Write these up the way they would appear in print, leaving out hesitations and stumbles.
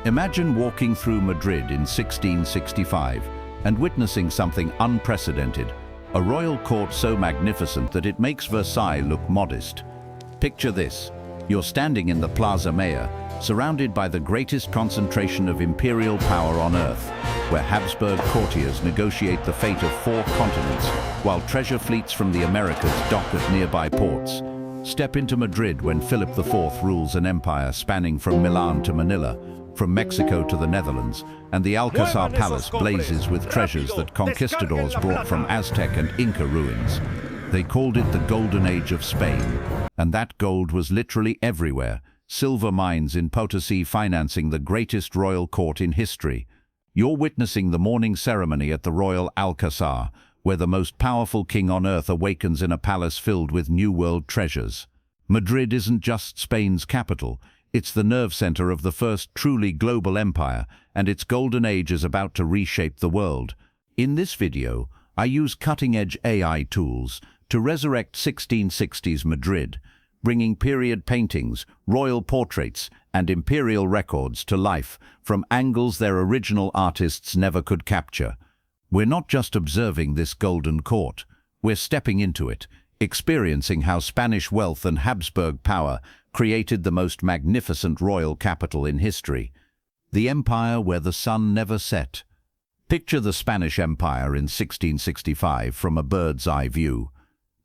Imagine walking through Madrid in 1665 and witnessing something unprecedented, a royal court so magnificent that it makes Versailles look modest. Picture this. You're standing in the Plaza Mayor, surrounded by the greatest concentration of imperial power on earth, where Habsburg courtiers negotiate the fate of 4 continents, while treasure fleets from the Americas dock at nearby ports. Step into Madrid when Philip IV rules an empire spanning from Milan to Manila, from Mexico to the Netherlands, and the Alcázar Palace blazes with treasures that conquistadors brought from Aztec and Inca ruins. They called it the Golden Age of Spain, and that gold was literally everywhere, silver mines in Potosí financing the greatest royal court in history. You're witnessing the morning ceremony at the Royal Alcázar, where the most powerful king on earth awakens in a palace filled with New World treasures. Madrid isn't just Spain's capital, it's the nerve center of the first truly global empire, and its golden age is about to reshape the world. In this video, I use cutting-edge AI tools to resurrect 1660s Madrid, bringing period paintings, royal portraits, and imperial records to life from angles their original artists never could capture. We're not just observing this golden court, we're stepping into it, experiencing how Spanish wealth and Habsburg power created the most magnificent royal capital in history, the empire where the sun never set. Picture the Spanish Empire in 1665 from a bird's eye view.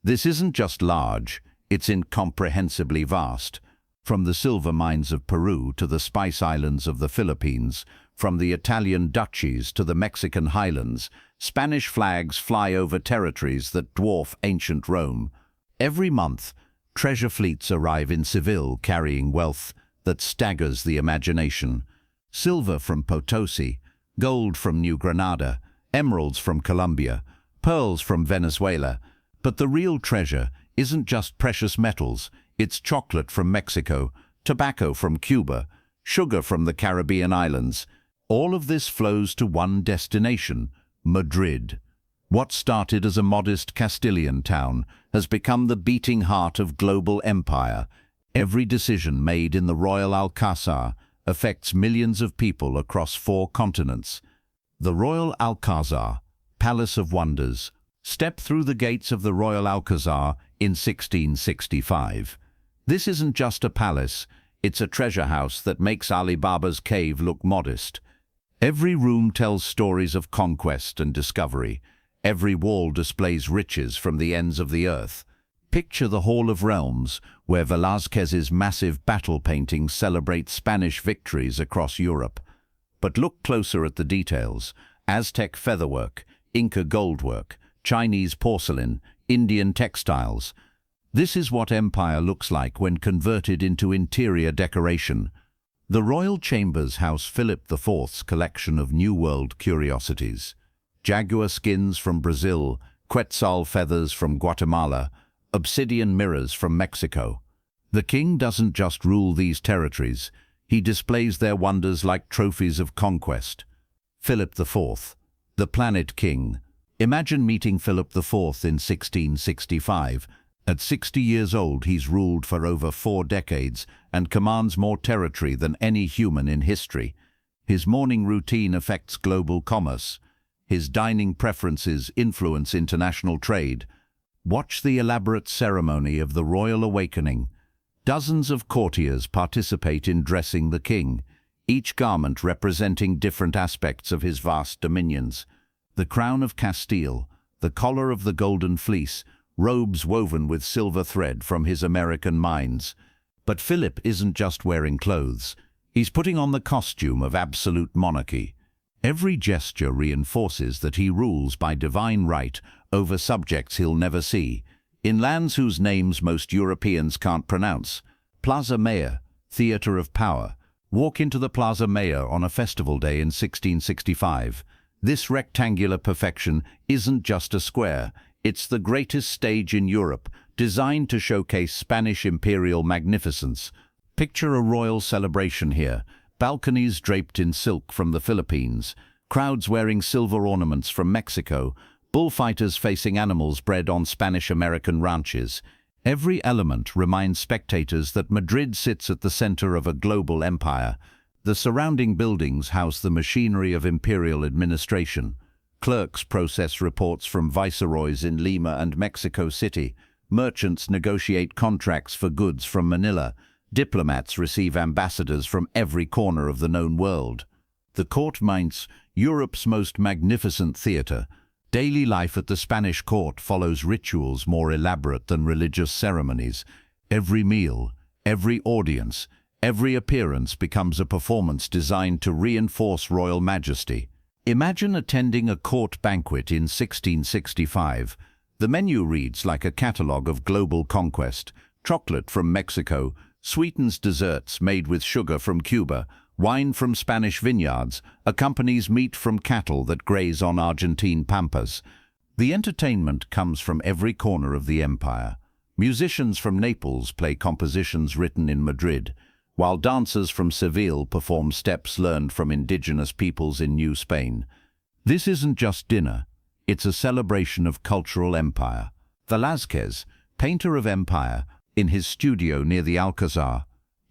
This isn't just large, it's incomprehensibly vast. From the silver mines of Peru to the spice islands of the Philippines, from the Italian duchies to the Mexican highlands, Spanish flags fly over territories that dwarf ancient Rome. Every month, treasure fleets arrive in Seville carrying wealth that staggers the imagination. Silver from Potosí, gold from New Granada, emeralds from Colombia, pearls from Venezuela. But the real treasure isn't just precious metals, it's chocolate from Mexico, tobacco from Cuba, sugar from the Caribbean islands. All of this flows to one destination, Madrid. What started as a modest Castilian town has become the beating heart of global empire. Every decision made in the Royal Alcázar affects millions of people across 4 continents. The Royal Alcázar, Palace of Wonders. Step through the gates of the Royal Alcázar in 1665. This isn't just a palace, it's a treasure house that makes Ali Baba's cave look modest. Every room tells stories of conquest and discovery. Every wall displays riches from the ends of the earth. Picture the Hall of Realms, where Velázquez's massive battle paintings celebrate Spanish victories across Europe. But look closer at the details. Aztec featherwork, Inca goldwork, Chinese porcelain, Indian textiles. This is what empire looks like when converted into interior decoration. The royal chambers house Philip IV's collection of New World curiosities. Jaguar skins from Brazil, quetzal feathers from Guatemala, obsidian mirrors from Mexico. The king doesn't just rule these territories, he displays their wonders like trophies of conquest. Philip IV, the planet king. Imagine meeting Philip IV in 1665. At 60 years old, he's ruled for over 4 decades and commands more territory than any human in history. His morning routine affects global commerce. His dining preferences influence international trade. Watch the elaborate ceremony of the Royal Awakening. Dozens of courtiers participate in dressing the king, each garment representing different aspects of his vast dominions. The crown of Castile, the collar of the golden fleece, robes woven with silver thread from his American mines. But Philip isn't just wearing clothes. He's putting on the costume of absolute monarchy. Every gesture reinforces that he rules by divine right over subjects he'll never see, in lands whose names most Europeans can't pronounce. Plaza Mayor, theater of power. Walk into the Plaza Mayor on a festival day in 1665. This rectangular perfection isn't just a square, it's the greatest stage in Europe, designed to showcase Spanish imperial magnificence. Picture a royal celebration here, balconies draped in silk from the Philippines, crowds wearing silver ornaments from Mexico, bullfighters facing animals bred on Spanish-American ranches. Every element reminds spectators that Madrid sits at the center of a global empire. The surrounding buildings house the machinery of imperial administration. Clerks process reports from viceroys in Lima and Mexico City. Merchants negotiate contracts for goods from Manila. Diplomats receive ambassadors from every corner of the known world. The court remains Europe's most magnificent theatre. Daily life at the Spanish court follows rituals more elaborate than religious ceremonies. Every meal, every audience, every appearance becomes a performance designed to reinforce royal majesty. Imagine attending a court banquet in 1665. The menu reads like a catalogue of global conquest. Chocolate from Mexico, sweetens desserts made with sugar from Cuba, wine from Spanish vineyards, accompanies meat from cattle that graze on Argentine pampas. The entertainment comes from every corner of the empire. Musicians from Naples play compositions written in Madrid, while dancers from Seville perform steps learned from indigenous peoples in New Spain. This isn't just dinner, it's a celebration of cultural empire. Velázquez, painter of empire, in his studio near the Alcázar,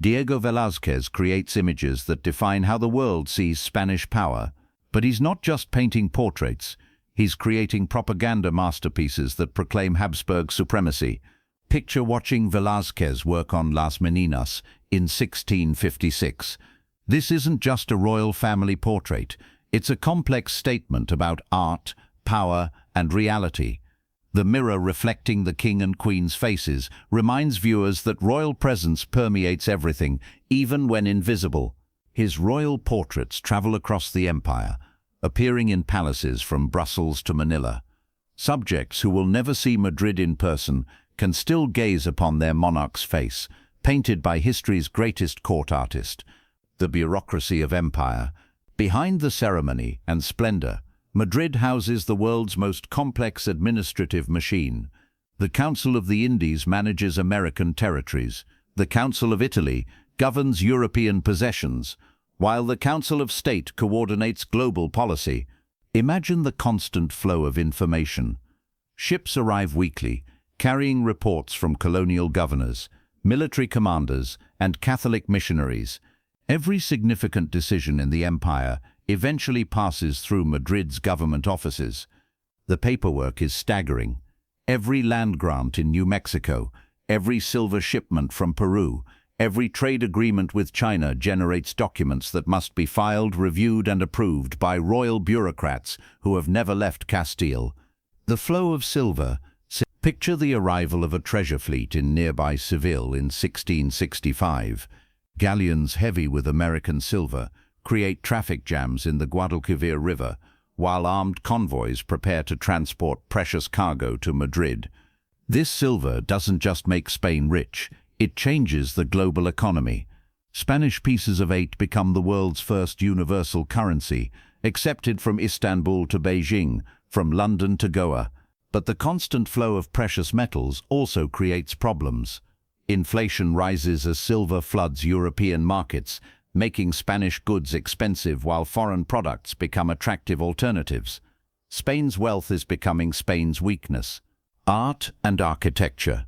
Diego Velázquez creates images that define how the world sees Spanish power. But he's not just painting portraits, he's creating propaganda masterpieces that proclaim Habsburg supremacy. Picture watching Velázquez work on Las Meninas in 1656. This isn't just a royal family portrait, it's a complex statement about art, power, and reality. The mirror reflecting the king and queen's faces reminds viewers that royal presence permeates everything, even when invisible. His royal portraits travel across the empire, appearing in palaces from Brussels to Manila. Subjects who will never see Madrid in person can still gaze upon their monarch's face, painted by history's greatest court artist. The bureaucracy of empire. Behind the ceremony and splendor, Madrid houses the world's most complex administrative machine. The Council of the Indies manages American territories. The Council of Italy governs European possessions, while the Council of State coordinates global policy. Imagine the constant flow of information. Ships arrive weekly, carrying reports from colonial governors, military commanders, and Catholic missionaries. Every significant decision in the empire eventually passes through Madrid's government offices. The paperwork is staggering. Every land grant in New Mexico, every silver shipment from Peru, every trade agreement with China generates documents that must be filed, reviewed, and approved by royal bureaucrats who have never left Castile. The flow of silver. Picture the arrival of a treasure fleet in nearby Seville in 1665. Galleons heavy with American silver create traffic jams in the Guadalquivir River, while armed convoys prepare to transport precious cargo to Madrid. This silver doesn't just make Spain rich, it changes the global economy. Spanish pieces of 8 become the world's first universal currency, accepted from Istanbul to Beijing, from London to Goa. But the constant flow of precious metals also creates problems. Inflation rises as silver floods European markets, making Spanish goods expensive while foreign products become attractive alternatives. Spain's wealth is becoming Spain's weakness. Art and architecture.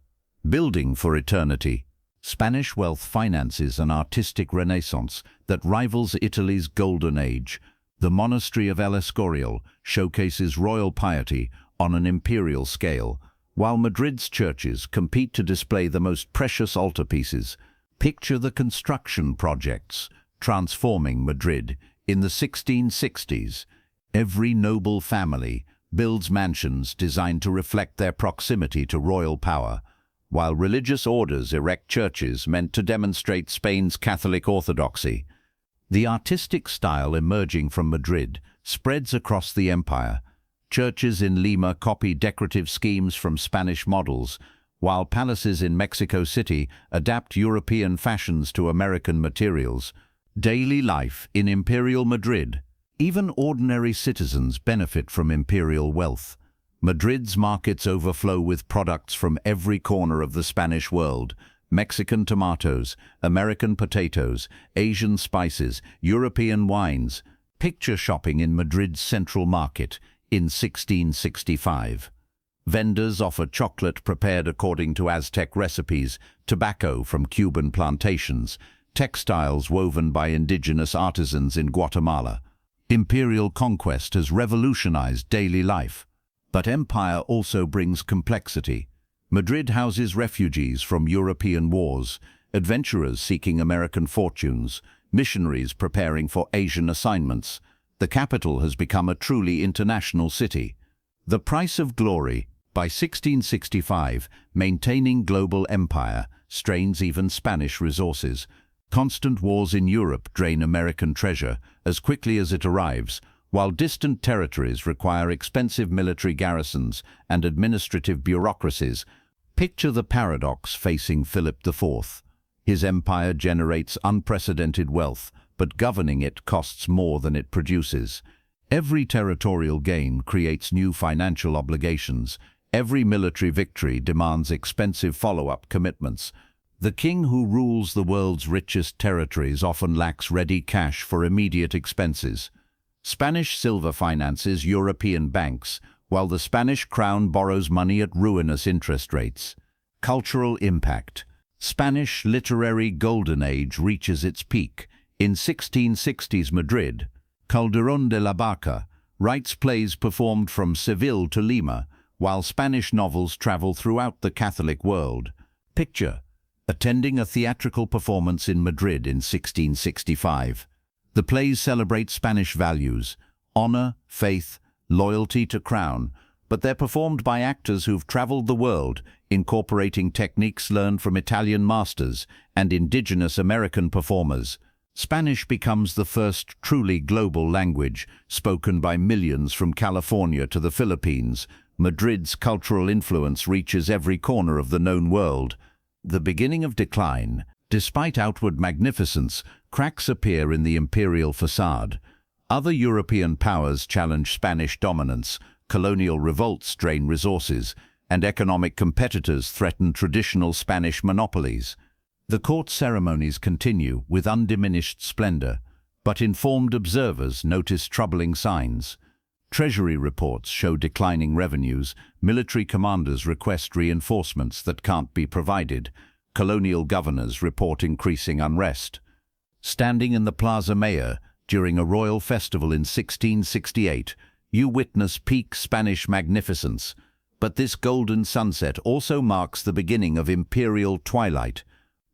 Building for eternity. Spanish wealth finances an artistic renaissance that rivals Italy's Golden Age. The monastery of El Escorial showcases royal piety on an imperial scale, while Madrid's churches compete to display the most precious altarpieces. Picture the construction projects transforming Madrid in the 1660s. Every noble family builds mansions designed to reflect their proximity to royal power, while religious orders erect churches meant to demonstrate Spain's Catholic orthodoxy. The artistic style emerging from Madrid spreads across the empire. Churches in Lima copy decorative schemes from Spanish models, while palaces in Mexico City adapt European fashions to American materials. Daily life in Imperial Madrid. Even ordinary citizens benefit from imperial wealth. Madrid's markets overflow with products from every corner of the Spanish world. Mexican tomatoes, American potatoes, Asian spices, European wines. Picture shopping in Madrid's central market in 1665. Vendors offer chocolate prepared according to Aztec recipes, tobacco from Cuban plantations, textiles woven by indigenous artisans in Guatemala. Imperial conquest has revolutionized daily life. But empire also brings complexity. Madrid houses refugees from European wars, adventurers seeking American fortunes, missionaries preparing for Asian assignments. The capital has become a truly international city. The price of glory. By 1665, maintaining global empire strains even Spanish resources. Constant wars in Europe drain American treasure as quickly as it arrives, while distant territories require expensive military garrisons and administrative bureaucracies. Picture the paradox facing Philip IV. His empire generates unprecedented wealth, but governing it costs more than it produces. Every territorial gain creates new financial obligations. Every military victory demands expensive follow-up commitments. The king who rules the world's richest territories often lacks ready cash for immediate expenses. Spanish silver finances European banks, while the Spanish crown borrows money at ruinous interest rates. Cultural impact. Spanish literary golden age reaches its peak. In 1660s Madrid, Calderón de la Barca writes plays performed from Seville to Lima, while Spanish novels travel throughout the Catholic world. Picture attending a theatrical performance in Madrid in 1665. The plays celebrate Spanish values, honor, faith, loyalty to crown, but they're performed by actors who've traveled the world, incorporating techniques learned from Italian masters and indigenous American performers. Spanish becomes the first truly global language, spoken by millions from California to the Philippines. Madrid's cultural influence reaches every corner of the known world. The beginning of decline. Despite outward magnificence, cracks appear in the imperial facade. Other European powers challenge Spanish dominance, colonial revolts drain resources, and economic competitors threaten traditional Spanish monopolies. The court ceremonies continue with undiminished splendor, but informed observers notice troubling signs. Treasury reports show declining revenues, military commanders request reinforcements that can't be provided, colonial governors report increasing unrest. Standing in the Plaza Mayor during a royal festival in 1668, you witness peak Spanish magnificence, but this golden sunset also marks the beginning of imperial twilight.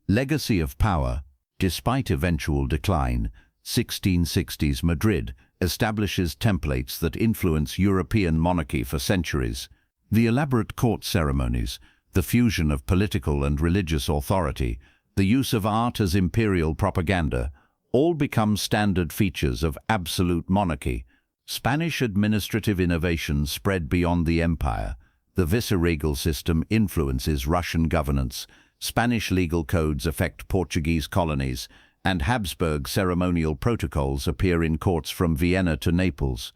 Legacy of power. Despite eventual decline, 1660s Madrid establishes templates that influence European monarchy for centuries. The elaborate court ceremonies, the fusion of political and religious authority, the use of art as imperial propaganda, all become standard features of absolute monarchy. Spanish administrative innovations spread beyond the empire. The viceregal system influences Russian governance, Spanish legal codes affect Portuguese colonies, and Habsburg ceremonial protocols appear in courts from Vienna to Naples.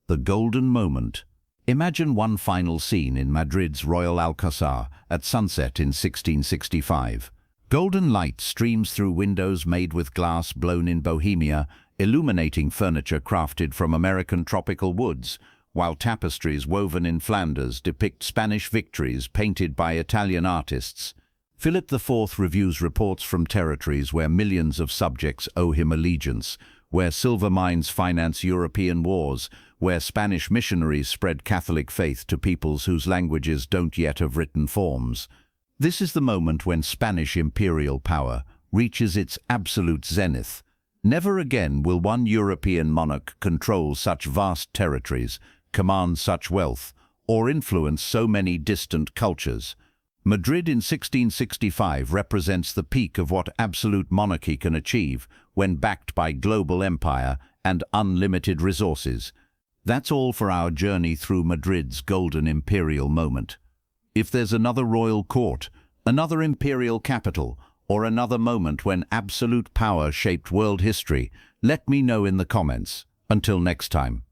The golden moment. Imagine one final scene in Madrid's Royal Alcázar at sunset in 1665. Golden light streams through windows made with glass blown in Bohemia, illuminating furniture crafted from American tropical woods, while tapestries woven in Flanders depict Spanish victories painted by Italian artists. Philip IV reviews reports from territories where millions of subjects owe him allegiance, where silver mines finance European wars, where Spanish missionaries spread Catholic faith to peoples whose languages don't yet have written forms. This is the moment when Spanish imperial power reaches its absolute zenith. Never again will one European monarch control such vast territories, command such wealth, or influence so many distant cultures. Madrid in 1665 represents the peak of what absolute monarchy can achieve when backed by global empire and unlimited resources. That's all for our journey through Madrid's golden imperial moment. If there's another royal court, another imperial capital, or another moment when absolute power shaped world history, let me know in the comments. Until next time.